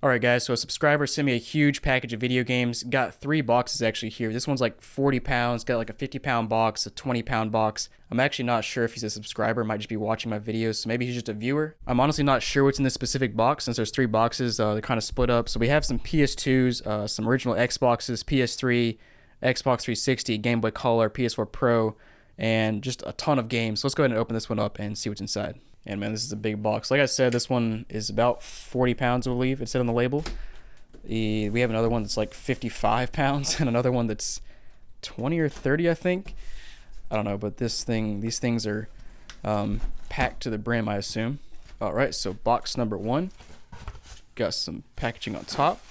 Alright guys, so a subscriber sent me a huge package of video games. Got 3 boxes actually here. This one's like 40 pounds, got like a 50-pound box, a 20-pound box. I'm actually not sure if he's a subscriber, might just be watching my videos, so maybe he's just a viewer. I'm honestly not sure what's in this specific box since there's 3 boxes. They're kind of split up. So we have some PS2s, some original Xboxes, PS3, Xbox 360, Game Boy Color, PS4 Pro, and just a ton of games. So let's go ahead and open this one up and see what's inside. And man, this is a big box. Like I said, this one is about 40 pounds, I believe. It said on the label. We have another one that's like 55 pounds and another one that's 20 or 30, I think. I don't know, but these things are packed to the brim, I assume. All right, so box number 1. Got some packaging on top.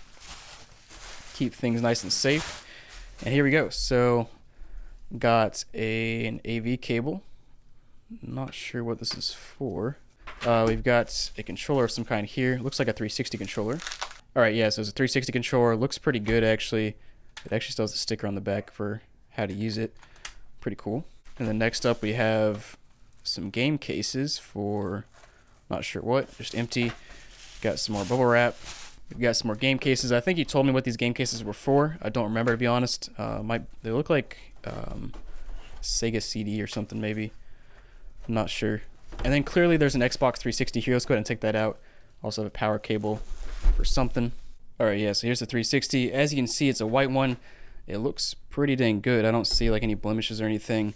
Keep things nice and safe. And here we go. So got an AV cable. Not sure what this is for. We've got a controller of some kind here. Looks like a 360 controller. Alright, yeah, so it's a 360 controller. Looks pretty good, actually. It actually still has a sticker on the back for how to use it. Pretty cool. And then next up we have some game cases for not sure what. Just empty. Got some more bubble wrap. We've got some more game cases. I think you told me what these game cases were for. I don't remember, to be honest. They look like Sega CD or something, maybe. I'm not sure. And then clearly there's an Xbox 360 here. Let's go ahead and take that out. Also have a power cable for something. Alright, yeah, so here's the 360. As you can see, it's a white one. It looks pretty dang good. I don't see like any blemishes or anything.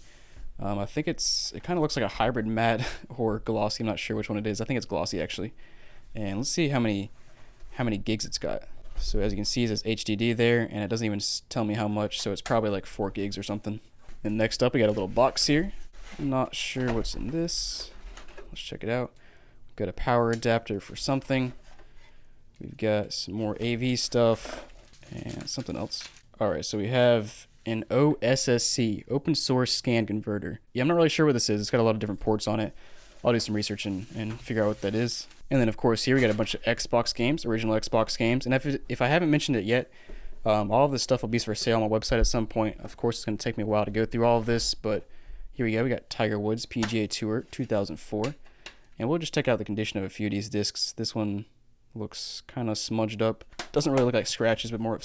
I think it kind of looks like a hybrid matte or glossy. I'm not sure which one it is. I think it's glossy actually. And let's see how many gigs it's got. So as you can see, it says HDD there, and it doesn't even tell me how much, so it's probably like 4 gigs or something. And next up, we got a little box here. I'm not sure what's in this. Let's check it out. We've got a power adapter for something. We've got some more AV stuff and something else. Alright, so we have an OSSC, open source scan converter. Yeah, I'm not really sure what this is. It's got a lot of different ports on it. I'll do some research and figure out what that is. And then of course here we got a bunch of Xbox games, original Xbox games. And if I haven't mentioned it yet, all of this stuff will be for sale on my website at some point. Of course, it's going to take me a while to go through all of this, but here we go. We got Tiger Woods PGA Tour 2004. And we'll just check out the condition of a few of these discs. This one looks kind of smudged up. Doesn't really look like scratches, but more of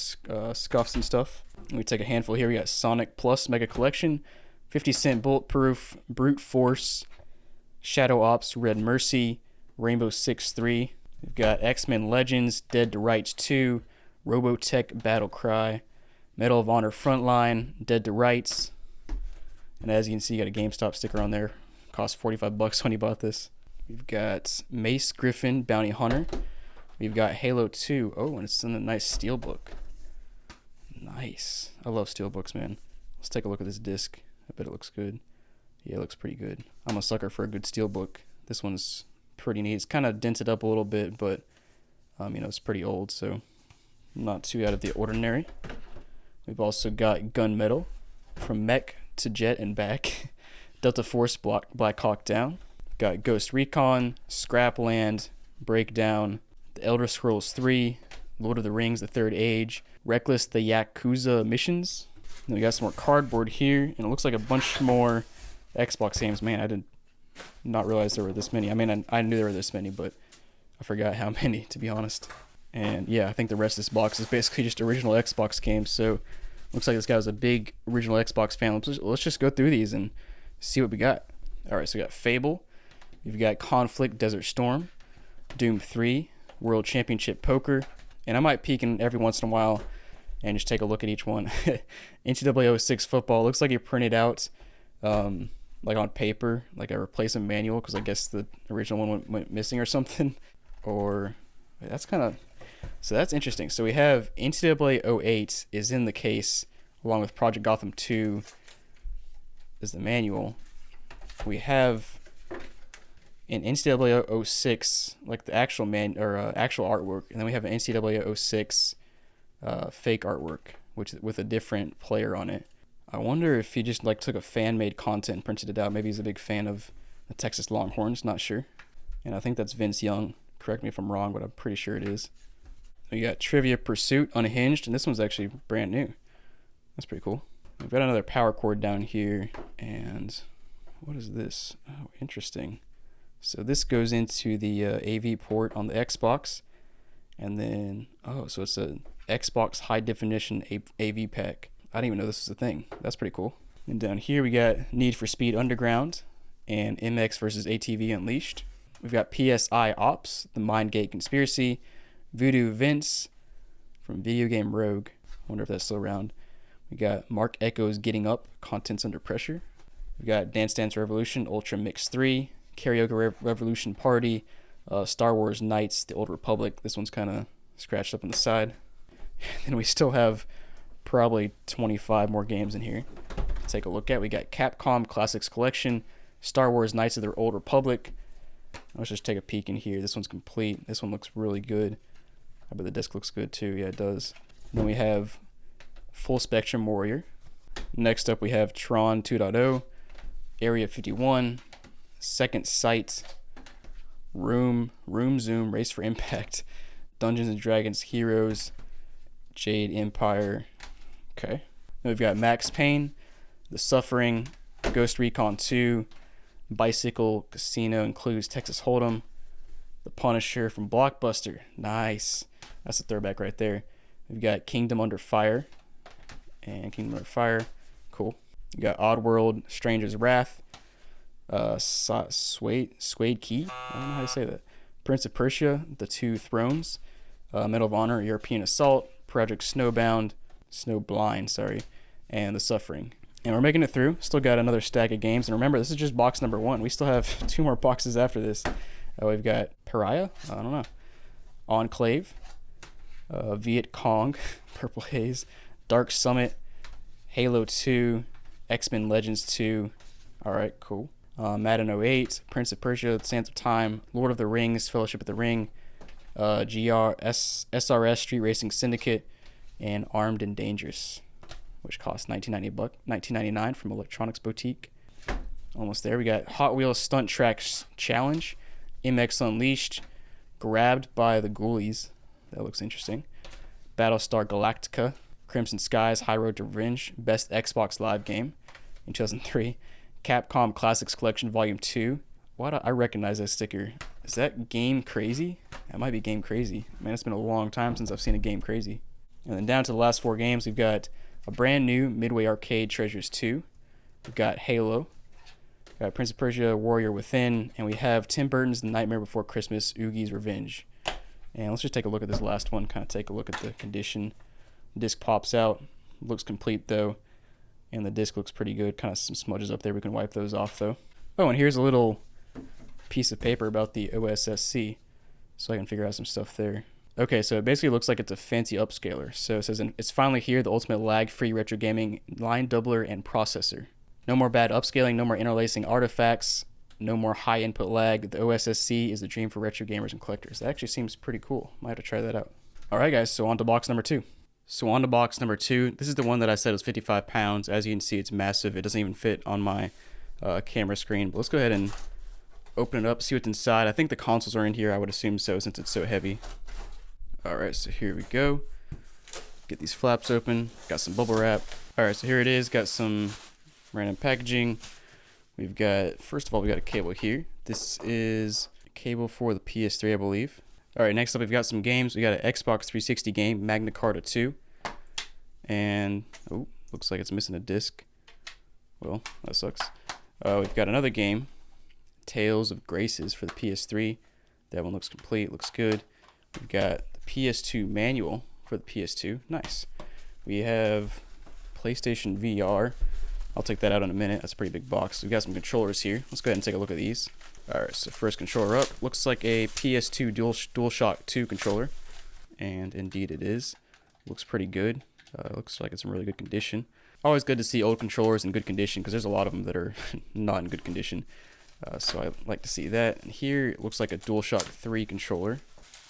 scuffs and stuff. And we take a handful here. We got Sonic Plus Mega Collection, 50 Cent Bulletproof, Brute Force, Shadow Ops, Red Mercy, Rainbow Six 3. We've got X-Men Legends, Dead to Rights 2, Robotech Battle Cry, Medal of Honor Frontline, Dead to Rights. And as you can see, you got a GameStop sticker on there. Cost 45 bucks when you bought this. We've got Mace Griffin Bounty Hunter. We've got Halo 2. Oh, and it's in a nice steelbook. Nice. I love steelbooks, man. Let's take a look at this disc. I bet it looks good. Yeah, it looks pretty good. I'm a sucker for a good steelbook. This one's pretty neat. It's kind of dented up a little bit, but you know, it's pretty old, so not too out of the ordinary. We've also got Gunmetal, From Mech to Jet and Back, Delta Force Black Hawk Down. Got Ghost Recon, Scrapland, Breakdown, The Elder Scrolls 3, Lord of the Rings, The Third Age, Reckless, The Yakuza Missions. Then we got some more cardboard here, and it looks like a bunch more Xbox games. Man, I did not realize there were this many. I mean, I knew there were this many, but I forgot how many, to be honest. And yeah, I think the rest of this box is basically just original Xbox games. So looks like this guy was a big original Xbox fan. Let's just go through these and see what we got. All right, so we got Fable. We've got Conflict Desert Storm, Doom 3, World Championship Poker. And I might peek in every once in a while and just take a look at each one. NCAA 06 football. Looks like he printed out like on paper, like a replacement manual, because I guess the original one went missing or something. Or that's kind of, so that's interesting. So we have NCAA 08 is in the case, along with Project Gotham 2 is the manual. We have in NCAA 06 like the actual actual artwork, and then we have an NCAA 06 fake artwork, which with a different player on it. I wonder if he just like took a fan-made content and printed it out. Maybe he's a big fan of the Texas Longhorns, not sure. And I think that's Vince Young. Correct me if I'm wrong, but I'm pretty sure it is. We got Trivia Pursuit Unhinged, and this one's actually brand new. That's pretty cool. We've got another power cord down here, and what is this? Oh, interesting. So this goes into the AV port on the Xbox, And then, oh, so it's a Xbox high definition AV pack. I didn't even know this was a thing. That's pretty cool. And down here we got Need for Speed Underground and MX versus ATV Unleashed. We've got PSI Ops, The Mindgate Conspiracy, Voodoo Vince from Video Game Rogue. I wonder if that's still around. We got Mark Echo's Getting Up, Contents Under Pressure. We got Dance Dance Revolution, Ultra Mix 3, Karaoke Revolution Party, Star Wars Knights, The Old Republic. This one's kind of scratched up on the side. And we still have probably 25 more games in here. Take a look at. We got Capcom Classics Collection, Star Wars Knights of the Old Republic. Let's just take a peek in here. This one's complete. This one looks really good. I bet the disc looks good too. Yeah, it does. And then we have Full Spectrum Warrior. Next up we have Tron 2.0, Area 51, Second Sight, Room Zoom, Race for Impact, Dungeons and Dragons Heroes, Jade Empire. Okay. Then we've got Max Payne, The Suffering, Ghost Recon 2, Bicycle Casino includes Texas Hold'em, The Punisher from Blockbuster. Nice. That's a throwback right there. We've got Kingdom Under Fire and Kingdom Under Fire. Cool. You got Oddworld, Stranger's Wrath, Suede Key. I don't know how to say that. Prince of Persia, The Two Thrones, Medal of Honor, European Assault, Project Snowblind, and The Suffering. And we're making it through. Still got another stack of games. And remember, this is just box number 1. We still have 2 more boxes after this. We've got Pariah, I don't know, Enclave, Viet Cong, Purple Haze, Dark Summit, Halo 2, X-Men Legends 2. All right, cool. Madden 08, Prince of Persia, Sands of Time, Lord of the Rings, Fellowship of the Ring, SRS Street Racing Syndicate, and Armed and Dangerous, which costs $19.99 from Electronics Boutique. Almost there. We got Hot Wheels Stunt Tracks Challenge, MX Unleashed, Grabbed by the Ghoulies. That looks interesting. Battlestar Galactica, Crimson Skies, High Road to Revenge, Best Xbox Live Game in 2003. Capcom Classics Collection Volume 2. Why do I recognize that sticker? Is that Game Crazy? That might be Game Crazy. Man, it's been a long time since I've seen a Game Crazy. And then down to the last 4 games, we've got a brand new Midway Arcade Treasures 2. We've got Halo. We've got Prince of Persia Warrior Within. And we have Tim Burton's The Nightmare Before Christmas, Oogie's Revenge. And let's just take a look at this last one, kind of take a look at the condition. The disc pops out. Looks complete though. And the disc looks pretty good. Kind of some smudges up there. We can wipe those off though. Oh, and here's a little piece of paper about the OSSC, so I can figure out some stuff there. Okay, so it basically looks like it's a fancy upscaler. So it says, it's finally here, the ultimate lag-free retro gaming line doubler and processor. No more bad upscaling, no more interlacing artifacts, no more high input lag. The OSSC is the dream for retro gamers and collectors. That actually seems pretty cool. Might have to try that out. All right, guys, so on to box number 2. This is the one that I said was 55 pounds. As you can see, it's massive. It doesn't even fit on my camera screen. But let's go ahead and open it up, see what's inside. I think the consoles are in here. I would assume so, since it's so heavy. All right, so here we go. Get these flaps open. Got some bubble wrap. All right, so here it is. Got some random packaging. We've got, first of all, we got a cable here. This is a cable for the PS3, I believe. All right, next up, we've got some games. We got an Xbox 360 game, Magna Carta 2. And, oh, looks like it's missing a disc. Well, that sucks. We've got another game, Tales of Graces for the PS3. That one looks complete, looks good. We've got the PS2 manual for the PS2. Nice. We have PlayStation VR. I'll take that out in a minute. That's a pretty big box. We've got some controllers here. Let's go ahead and take a look at these. All right, so first controller up. Looks like a PS2 DualShock 2 controller. And indeed it is. Looks pretty good. Looks like it's in really good condition. Always good to see old controllers in good condition, because there's a lot of them that are not in good condition. So I like to see that. And here it looks like a DualShock 3 controller.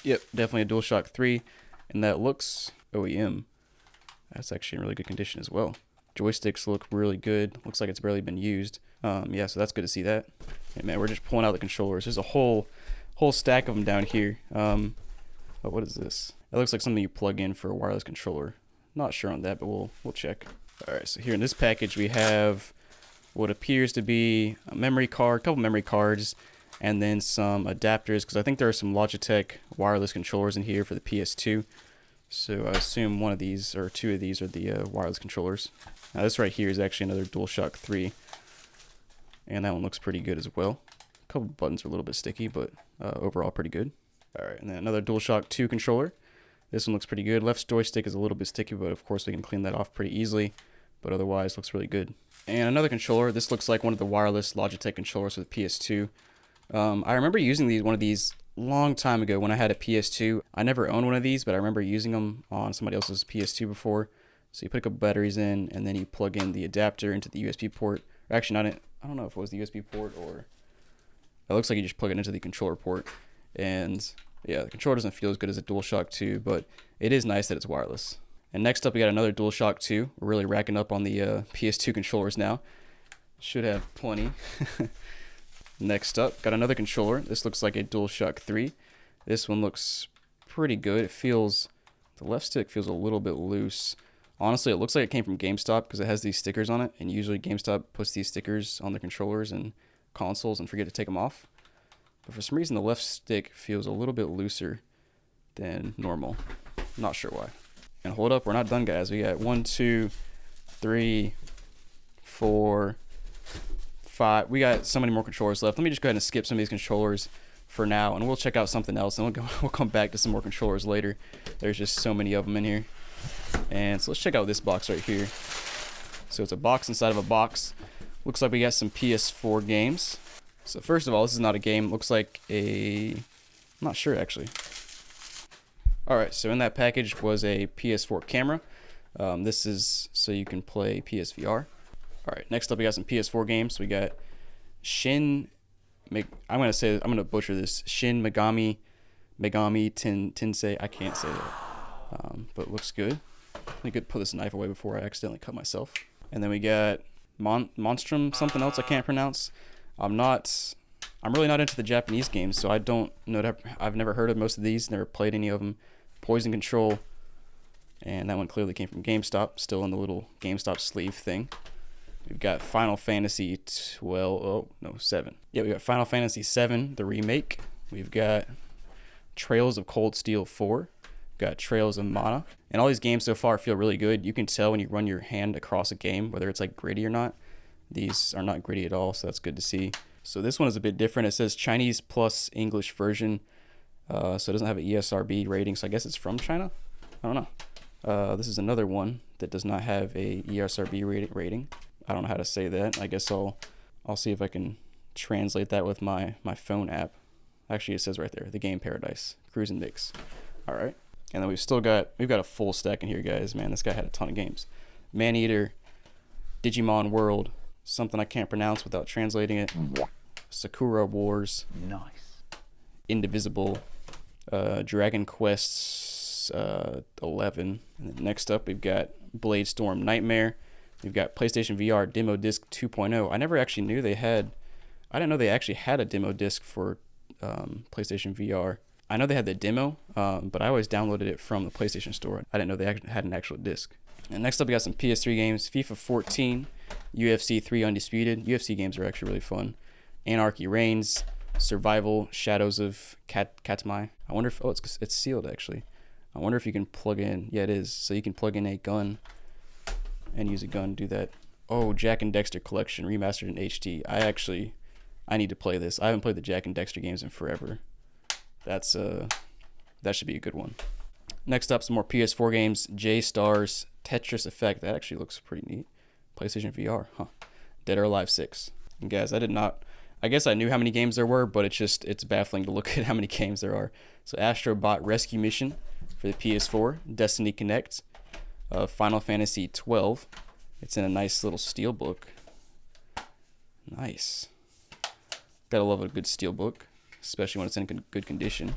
Yep, definitely a DualShock 3. And that looks OEM. That's actually in really good condition as well. Joysticks look really good. Looks like it's barely been used. Yeah, so that's good to see that. And man, we're just pulling out the controllers. There's a whole stack of them down here. Oh, what is this? That looks like something you plug in for a wireless controller. Not sure on that, but we'll check. All right, so here in this package we have what appears to be a memory card, a couple memory cards, and then some adapters, because I think there are some Logitech wireless controllers in here for the PS2. So I assume one of these, or two of these, are the wireless controllers. Now this right here is actually another DualShock 3, and that one looks pretty good as well. A couple buttons are a little bit sticky, but overall pretty good. Alright, and then another DualShock 2 controller. This one looks pretty good. Left joystick is a little bit sticky, but of course we can clean that off pretty easily. But otherwise looks really good. And another controller. This looks like one of the wireless Logitech controllers for the PS2. I remember using one of these long time ago when I had a PS2. I never owned one of these, but I remember using them on somebody else's PS2 before. So you put a couple batteries in, and then you plug in the adapter into the USB port. Or actually, I don't know if it was the USB port or... It looks like you just plug it into the controller port. And yeah, the controller doesn't feel as good as a DualShock 2, but it is nice that it's wireless. And next up, we got another DualShock 2. We're really racking up on the PS2 controllers now. Should have plenty. Next up, got another controller. This looks like a DualShock 3. This one looks pretty good. It feels, the left stick feels a little bit loose. Honestly, it looks like it came from GameStop because it has these stickers on it. And usually GameStop puts these stickers on the controllers and consoles and forget to take them off. But for some reason, the left stick feels a little bit looser than normal. Not sure why. And hold up, we're not done, guys. We got 1, 2, 3, 4, 5. We got so many more controllers left. Let me just go ahead and skip some of these controllers for now, and we'll check out something else, and we'll come back to some more controllers later. There's just so many of them in here. And so let's check out this box right here. So it's a box inside of a box. Looks like we got some PS4 games. So first of all, this is not a game. Looks like I'm not sure actually. Alright, so in that package was a PS4 camera. This is so you can play PSVR. Alright, next up we got some PS4 games. We got I'm gonna butcher this. Shin Megami Tensei. I can't say that. But it looks good. I could put this knife away before I accidentally cut myself. And then we got Monstrum, something else I can't pronounce. I'm really not into the Japanese games, so I don't know. I've never heard of most of these, never played any of them. Poison Control, and that one clearly came from GameStop, still in the little GameStop sleeve thing. We've got Final Fantasy 7. Yeah, we got Final Fantasy 7, the remake. We've got Trails of Cold Steel 4. We've got Trails of Mana. And all these games so far feel really good. You can tell when you run your hand across a game, whether it's like gritty or not. These are not gritty at all, so that's good to see. So this one is a bit different. It says Chinese plus English version. So it doesn't have an ESRB rating, so I guess it's from China? I don't know. This is another one that does not have a ESRB rating. I don't know how to say that. I guess I'll see if I can translate that with my phone app. Actually, it says right there, The Game Paradise, Cruise and Mix. All right. And then we've got a full stack in here, guys. Man, this guy had a ton of games. Maneater, Digimon World, something I can't pronounce without translating it. Sakura Wars. Nice. Indivisible. Dragon Quest 11. And then next up, we've got Blade Storm Nightmare. We've got PlayStation VR Demo Disc 2.0. I never actually knew I didn't know they actually had a demo disc for PlayStation VR. I know they had the demo, but I always downloaded it from the PlayStation Store. I didn't know they had an actual disc. And next up, we got some PS3 games. FIFA 14, UFC 3 Undisputed. UFC games are actually really fun. Anarchy Reigns, Survival, Shadows of Katmai. I wonder if, it's sealed actually. I wonder if you can plug in, yeah it is, so you can plug in a gun and use a gun to do that. Oh, Jack and Dexter Collection, remastered in HD. I need to play this. I haven't played the Jack and Dexter games in forever. That should be a good one. Next up, some more PS4 games. J-Stars, Tetris Effect. That actually looks pretty neat. PlayStation VR, huh. Dead or Alive 6. And guys, I guess I knew how many games there were, but it's baffling to look at how many games there are. So Astro Bot Rescue Mission for the PS4, Destiny Connect, Final Fantasy 12. It's in a nice little steelbook. Nice. Gotta love a good steelbook, especially when it's in good condition.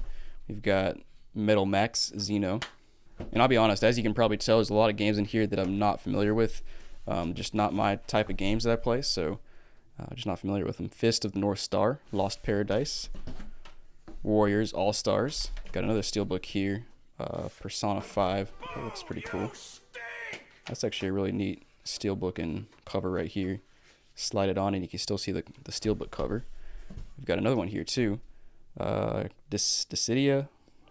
We've got Metal Max Xeno. And I'll be honest, as you can probably tell, there's a lot of games in here that I'm not familiar with. Just not my type of games that I play, so just not familiar with them. Fist of the North Star, Lost Paradise, Warriors All-Stars. Got another steelbook here, Persona 5. That looks pretty cool. That's actually a really neat steelbook and cover right here. Slide it on and you can still see the steelbook cover. We've got another one here too. Dissidia.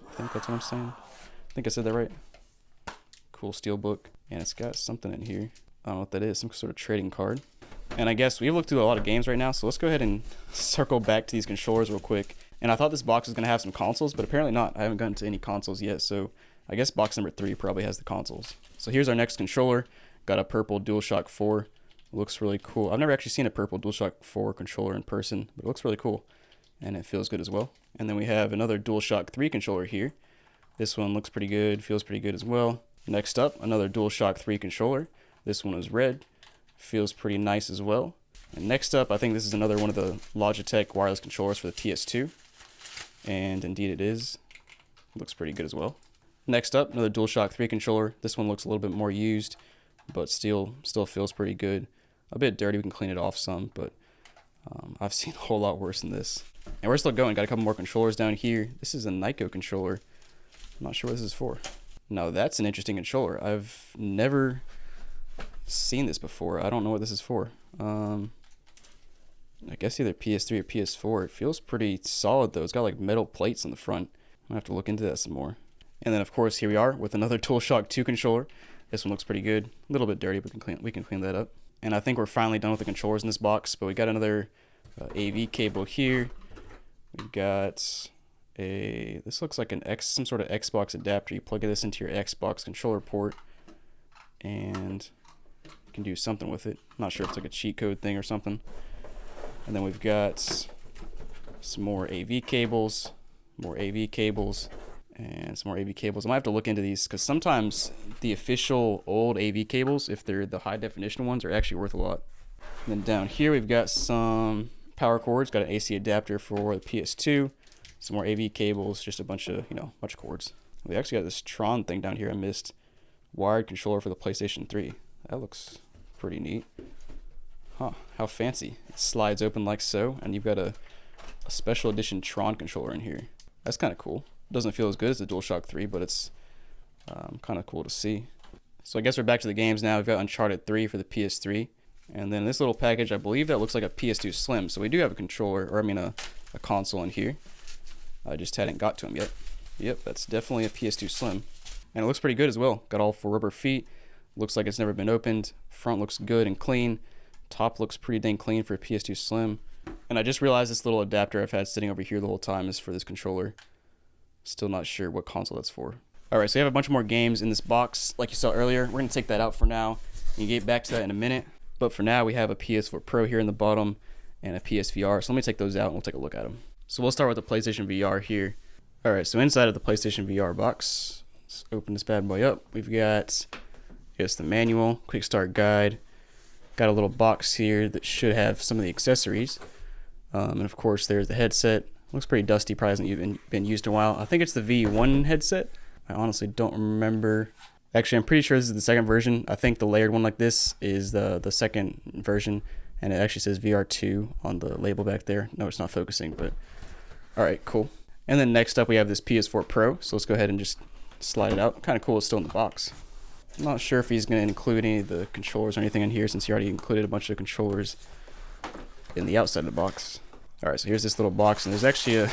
I think that's what I'm saying. I think I said that right. Cool steel book. And it's got something in here. I don't know what that is. Some sort of trading card. And I guess we've looked through a lot of games right now, so let's go ahead and circle back to these controllers real quick. And I thought this box was going to have some consoles, but apparently not. I haven't gotten to any consoles yet, so I guess box number 3 probably has the consoles. So here's our next controller. Got a purple DualShock 4. Looks really cool. I've never actually seen a purple DualShock 4 controller in person, but it looks really cool. And it feels good as well. And then we have another DualShock 3 controller here. This one looks pretty good, feels pretty good as well. Next up, another DualShock 3 controller. This one is red. Feels pretty nice as well. And next up, I think this is another one of the Logitech wireless controllers for the PS2. And indeed it is. Looks pretty good as well. Next up, another DualShock 3 controller. This one looks a little bit more used, but still feels pretty good. A bit dirty, we can clean it off some, but I've seen a whole lot worse than this. And we're still going, got a couple more controllers down here. This is a Nyko controller. I'm not sure what this is for. Now that's an interesting controller. I've never seen this before. I don't know what this is for. I guess either PS3 or PS4. It feels pretty solid though. It's got like metal plates on the front. I'm gonna have to look into that some more. And then of course here we are with another DualShock 2 controller. This one looks pretty good. A little bit dirty, but we can clean that up. And I think we're finally done with the controllers in this box. But we got another AV cable here. We've got this looks like some sort of Xbox adapter. You plug this into your Xbox controller port, and you can do something with it. Not sure if it's like a cheat code thing or something. And then we've got some more AV cables, and some more AV cables. I might have to look into these because sometimes the official old AV cables, if they're the high definition ones, are actually worth a lot. And then down here we've got some power cords, got an AC adapter for the PS2, some more AV cables, just a bunch of cords. We actually got this Tron thing down here I missed. Wired controller for the PlayStation 3. That looks pretty neat. Huh, how fancy. It slides open like so, and you've got a special edition Tron controller in here. That's kind of cool. Doesn't feel as good as the DualShock 3, but it's kind of cool to see. So I guess we're back to the games now. We've got Uncharted 3 for the PS3. And then this little package, I believe that looks like a PS2 Slim. So we do have a controller, or I mean a console in here. I just hadn't got to them yet. Yep, that's definitely a PS2 Slim. And it looks pretty good as well. Got all 4 rubber feet. Looks like it's never been opened. Front looks good and clean. Top looks pretty dang clean for a PS2 Slim. And I just realized this little adapter I've had sitting over here the whole time is for this controller. Still not sure what console that's for. Alright, so you have a bunch more games in this box like you saw earlier. We're going to take that out for now and get back to that in a minute. But for now, we have a PS4 Pro here in the bottom and a PSVR. So let me take those out and we'll take a look at them. So we'll start with the PlayStation VR here. Alright, so inside of the PlayStation VR box, let's open this bad boy up. We've got, the manual, quick start guide. Got a little box here that should have some of the accessories. And of course, there's the headset. Looks pretty dusty, probably hasn't even been used in a while. I think it's the V1 headset. I honestly don't remember. Actually, I'm pretty sure this is the second version. I think the layered one like this is the second version. And it actually says VR2 on the label back there. No, it's not focusing, but alright, cool. And then next up we have this PS4 Pro. So let's go ahead and just slide it out. Kind of cool it's still in the box. I'm not sure if he's going to include any of the controllers or anything in here since he already included a bunch of controllers in the outside of the box. Alright, so here's this little box, and there's actually a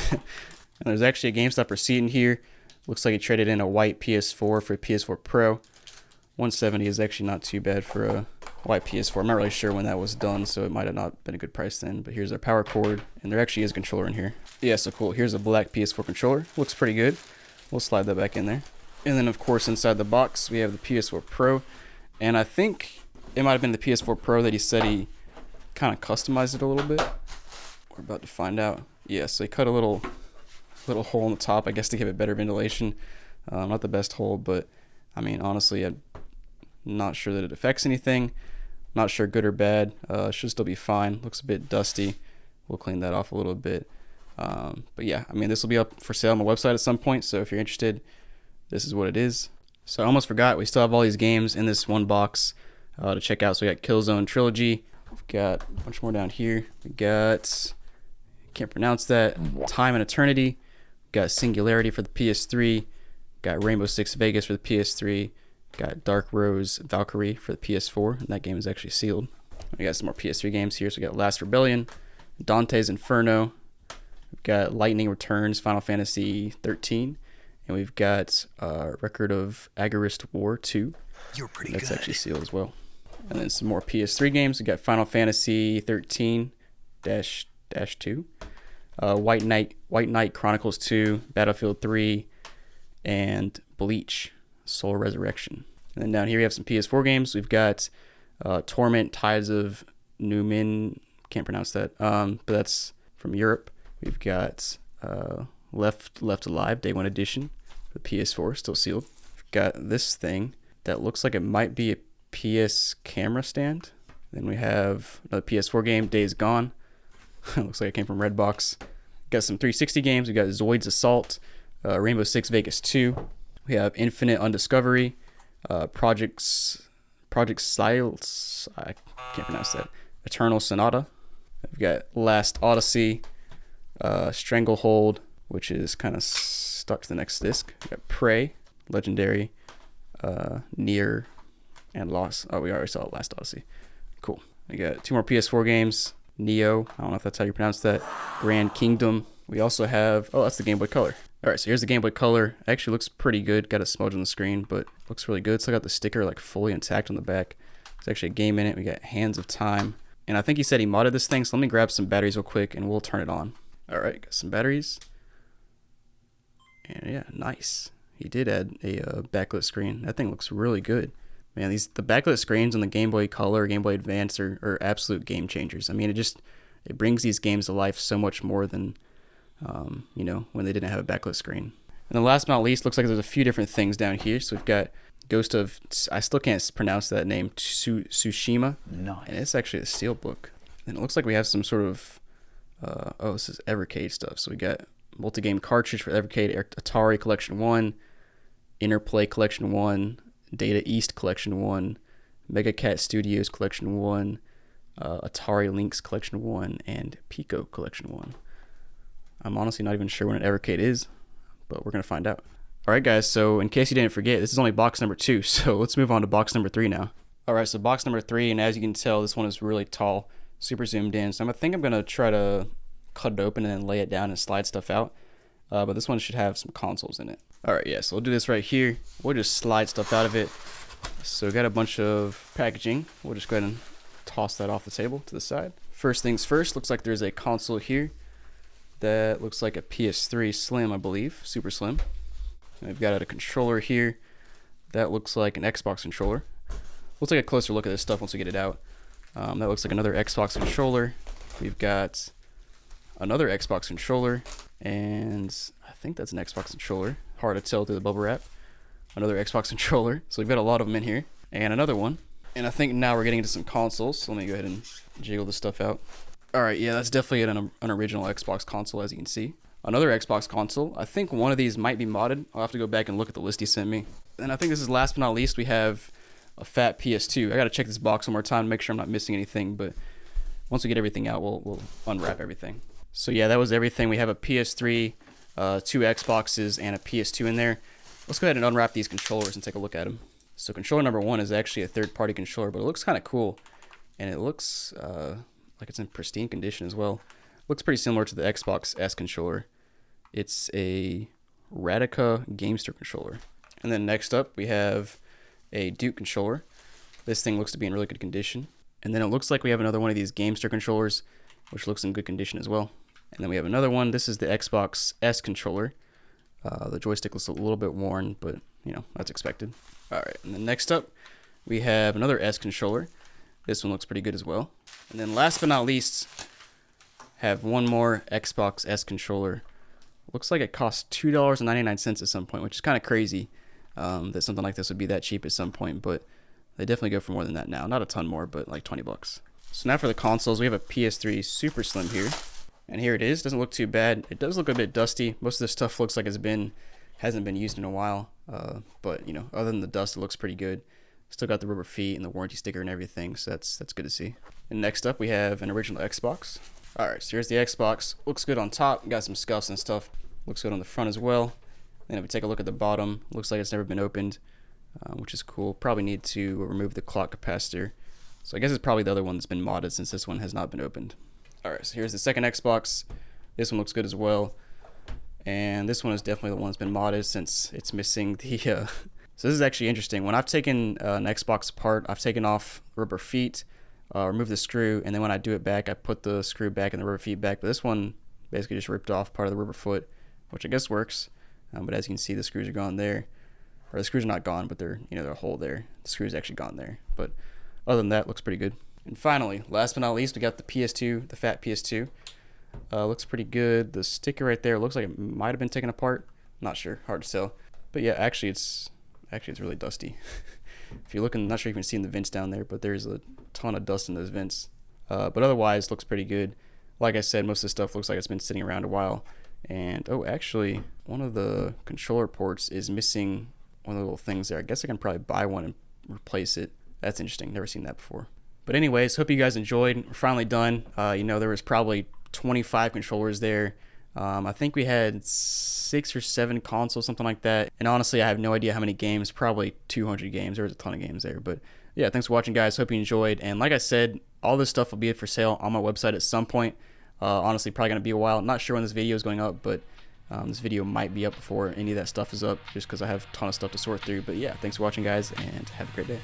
GameStop receipt in here. Looks like he traded in a white PS4 for a PS4 Pro. 170 is actually not too bad for a white PS4. I'm not really sure when that was done, so it might have not been a good price then. But here's our power cord, and there actually is a controller in here. Yeah, so cool. Here's a black PS4 controller. Looks pretty good. We'll slide that back in there. And then, of course, inside the box, we have the PS4 Pro. And I think it might have been the PS4 Pro that he said he kind of customized it a little bit. We're about to find out. Yeah, so he cut a little hole in the top, I guess, to give it better ventilation. Not the best hole, but I mean, honestly, I'm not sure that it affects anything. Not sure good or bad. Should still be fine. Looks a bit dusty. We'll clean that off a little bit. But yeah, I mean, this will be up for sale on the website at some point, so if you're interested, this is what it is. So I almost forgot, we still have all these games in this one box to check out. So we got Killzone Trilogy. We've got a bunch more down here. We got, can't pronounce that, Time and Eternity. Got Singularity for the PS3. Got Rainbow Six Vegas for the PS3. Got Dark Rose Valkyrie for the PS4. And that game is actually sealed. We got some more PS3 games here. So we got Last Rebellion, Dante's Inferno, We've got Lightning Returns, Final Fantasy 13, and we've got Record of Agarist War 2. You're pretty That's good. actually sealed as well. And then some more PS3 games. We got Final Fantasy 13-2, White Knight Chronicles 2, Battlefield 3, and Bleach, Soul Resurrection. And then down here we have some PS4 games. We've got Torment, Tides of Numin, can't pronounce that, but that's from Europe. We've got Left Alive, Day 1 Edition for the PS4, still sealed. We've got this thing that looks like it might be a PS camera stand. Then we have another PS4 game, Days Gone. Looks like it came from Redbox. Got some 360 games. We got Zoid's Assault, Rainbow Six Vegas 2. We have Infinite Undiscovery, Project Siles, I can't pronounce that, Eternal Sonata. We've got Last Odyssey, Stranglehold, which is kind of stuck to the next disc. We got Prey, Legendary, Nier, and Lost. Oh, we already saw Last Odyssey. Cool. We got 2 more PS4 games. Neo, I don't know if that's how you pronounce that. Grand Kingdom. We also have, oh, that's the Game Boy Color. All right, so here's the Game Boy Color. Actually looks pretty good. Got a smudge on the screen, but looks really good. Still got the sticker like fully intact on the back. There's actually a game in it. We got Hands of Time. And I think he said he modded this thing, so let me grab some batteries real quick and we'll turn it on. All right, got some batteries. And yeah, nice. He did add a backlit screen. That thing looks really good. Man, the backlit screens on the Game Boy Color, Game Boy Advance are absolute game changers. I mean, it brings these games to life so much more than, when they didn't have a backlit screen. And then last but not least, looks like there's a few different things down here. So we've got Ghost of, I still can't pronounce that name, Tsushima. Nice. And it's actually a steelbook. And it looks like we have some sort of, this is Evercade stuff. So we got multi-game cartridge for Evercade, Atari Collection 1, Interplay Collection 1, Data East Collection 1, Mega Cat Studios Collection 1, Atari Lynx Collection 1, and Pico Collection 1. I'm honestly not even sure what an Evercade is, but we're going to find out. Alright guys, so in case you didn't forget, this is only box number 2, so let's move on to box number 3 now. Alright, so box number 3, and as you can tell, this one is really tall, super zoomed in, so I think I'm going to try to cut it open and then lay it down and slide stuff out. But this one should have some consoles in it. Alright, yeah, so we'll do this right here. We'll just slide stuff out of it. So we got a bunch of packaging. We'll just go ahead and toss that off the table to the side. First things first, looks like there's a console here that looks like a PS3 Slim, I believe, super slim. And we've got a controller here that looks like an Xbox controller. We'll take a closer look at this stuff once we get it out. That looks like another Xbox controller. We've got another Xbox controller, and I think that's an Xbox controller. Hard to tell through the bubble wrap. Another Xbox controller. So we've got a lot of them in here. And another one. And I think now we're getting into some consoles. So let me go ahead and jiggle this stuff out. Alright, yeah, that's definitely an original Xbox console, as you can see. Another Xbox console. I think one of these might be modded. I'll have to go back and look at the list he sent me. And I think this is last but not least, we have a fat PS2. I gotta check this box one more time to make sure I'm not missing anything. But once we get everything out, we'll unwrap everything. So yeah, that was everything. We have a PS3, 2 Xboxes, and a PS2 in there. Let's go ahead and unwrap these controllers and take a look at them. So controller number 1 is actually a third-party controller, but it looks kind of cool. And it looks like it's in pristine condition as well. Looks pretty similar to the Xbox S controller. It's a Radica Gamester controller. And then next up, we have a Duke controller. This thing looks to be in really good condition. And then it looks like we have another one of these Gamester controllers, which looks in good condition as well. And then we have another one. This is the Xbox S controller. The joystick looks a little bit worn, but, that's expected. All right, and then next up, we have another S controller. This one looks pretty good as well. And then last but not least, have one more Xbox S controller. Looks like it costs $2.99 at some point, which is kind of crazy that something like this would be that cheap at some point, but they definitely go for more than that now. Not a ton more, but like 20 bucks. So now for the consoles, we have a PS3 Super Slim here. And here it is. Doesn't look too bad. It does look a bit dusty. Most of this stuff looks like hasn't been used in a while. But other than the dust, it looks pretty good. Still got the rubber feet and the warranty sticker and everything, so that's good to see. And next up, we have an original Xbox. All right, so here's the Xbox. Looks good on top. Got some scuffs and stuff. Looks good on the front as well. Then if we take a look at the bottom, looks like it's never been opened, which is cool. Probably need to remove the clock capacitor. So I guess it's probably the other one that's been modded since this one has not been opened. All right, so here's the second Xbox. This one looks good as well. And this one is definitely the one that's been modded since it's missing the so this is actually interesting. When I've taken an Xbox apart, I've taken off rubber feet, removed the screw, and then when I do it back, I put the screw back and the rubber feet back. But this one basically just ripped off part of the rubber foot, which I guess works. But as you can see, the screws are gone there. Or the screws are not gone, but they're, they're a hole there. The screw's actually gone there. But other than that, looks pretty good. And finally, last but not least, we got the PS2, the fat PS2. Looks pretty good. The sticker right there looks like it might have been taken apart. Not sure, hard to tell. But yeah, actually it's really dusty. If you're looking, not sure if you can see in the vents down there, but there's a ton of dust in those vents. But otherwise, looks pretty good. Like I said, most of the stuff looks like it's been sitting around a while. And oh, actually, one of the controller ports is missing one of the little things there. I guess I can probably buy one and replace it. That's interesting. Never seen that before. But anyways, hope you guys enjoyed. We're finally done. There was probably 25 controllers there. I think we had 6 or 7 consoles, something like that. And honestly, I have no idea how many games. Probably 200 games. There was a ton of games there. But yeah, thanks for watching, guys. Hope you enjoyed. And like I said, all this stuff will be for sale on my website at some point. Honestly, probably going to be a while. I'm not sure when this video is going up, but this video might be up before any of that stuff is up, just because I have a ton of stuff to sort through. But yeah, thanks for watching, guys, and have a great day.